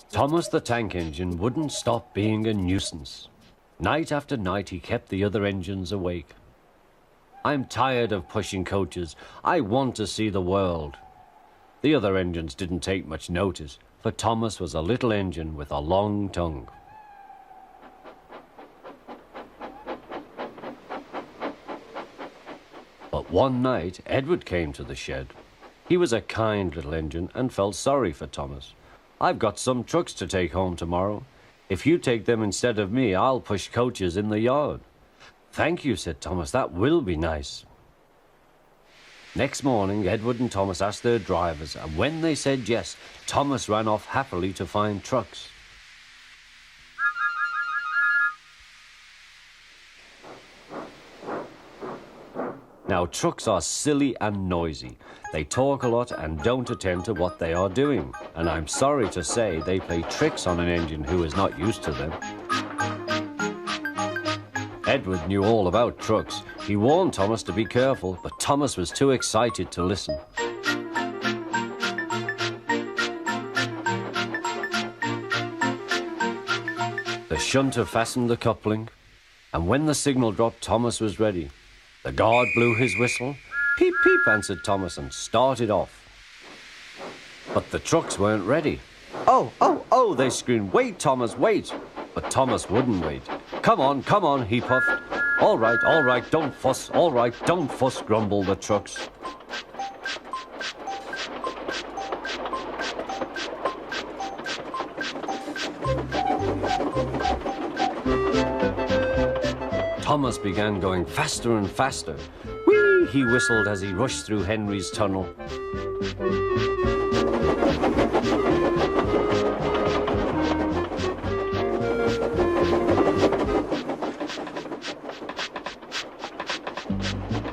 Thomas the tank engine wouldn't stop being a nuisance. Night after night he kept the other engines awake. I'm tired of pushing coaches. I want to see the world. The other engines didn't take much notice, for Thomas was a little engine with a long tongue. But one night, Edward came to the shed. He was a kind little engine and felt sorry for Thomas. "I've got some trucks to take home tomorrow. If you take them instead of me, I'll push coaches in the yard." "Thank you," said Thomas. "That will be nice." Next morning, Edward and Thomas asked their drivers, and when they said yes, Thomas ran off happily to find trucks. Now, trucks are silly and noisy. They talk a lot and don't attend to what they are doing. And I'm sorry to say they play tricks on an engine who is not used to them. Edward knew all about trucks. He warned Thomas to be careful, but Thomas was too excited to listen. The shunter fastened the coupling, and when the signal dropped, Thomas was ready. The guard blew his whistle. "Peep, peep," answered Thomas, and started off. But the trucks weren't ready. "Oh, oh, oh," they screamed. "Wait, Thomas, wait." But Thomas wouldn't wait. Come on," he puffed. All right, don't fuss. All right, don't fuss," grumbled the trucks. Thomas began going faster and faster. "Whee!" he whistled as he rushed through Henry's tunnel.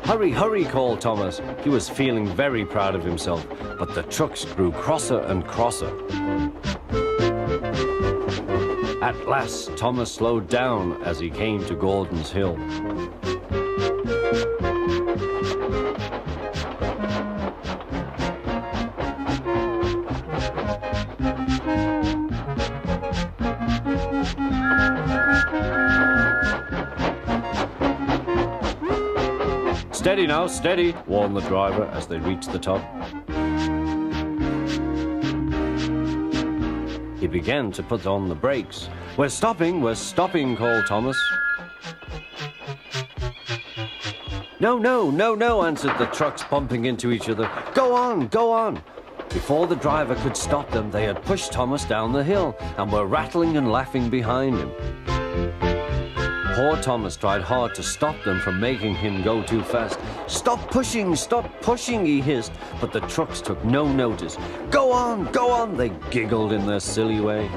"Hurry, hurry," called Thomas. He was feeling very proud of himself, but the trucks grew crosser and crosser. At last, Thomas slowed down as he came to Gordon's Hill. "Steady now, steady," warned the driver as they reached the top. He began to put on the brakes. We're stopping," called Thomas. No, answered the trucks, bumping into each other. Go on. Before the driver could stop them, they had pushed Thomas down the hill and were rattling and laughing behind him. Poor Thomas tried hard to stop them from making him go too fast. Stop pushing, he hissed, but the trucks took no notice. Go on, they giggled in their silly way.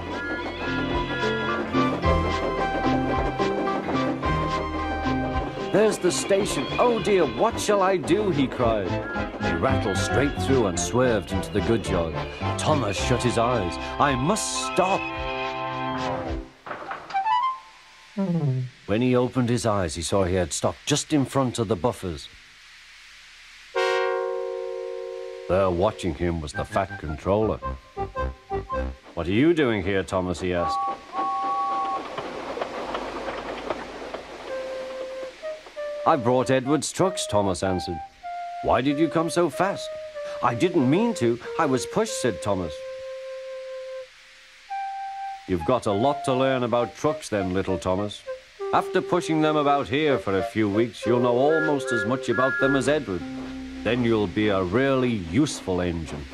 There's the station. Oh dear, what shall I do? He cried. They rattled straight through and swerved into the goods yard. Thomas shut his eyes. I must stop. When he opened his eyes, he saw he had stopped just in front of the buffers. There watching him was the fat controller. What are you doing here, Thomas? He asked. I brought Edward's trucks, Thomas answered. Why did you come so fast? I didn't mean to. I was pushed, said Thomas. You've got a lot to learn about trucks then, little Thomas. After pushing them about here for a few weeks, you'll know almost as much about them as Edward. Then you'll be a really useful engine.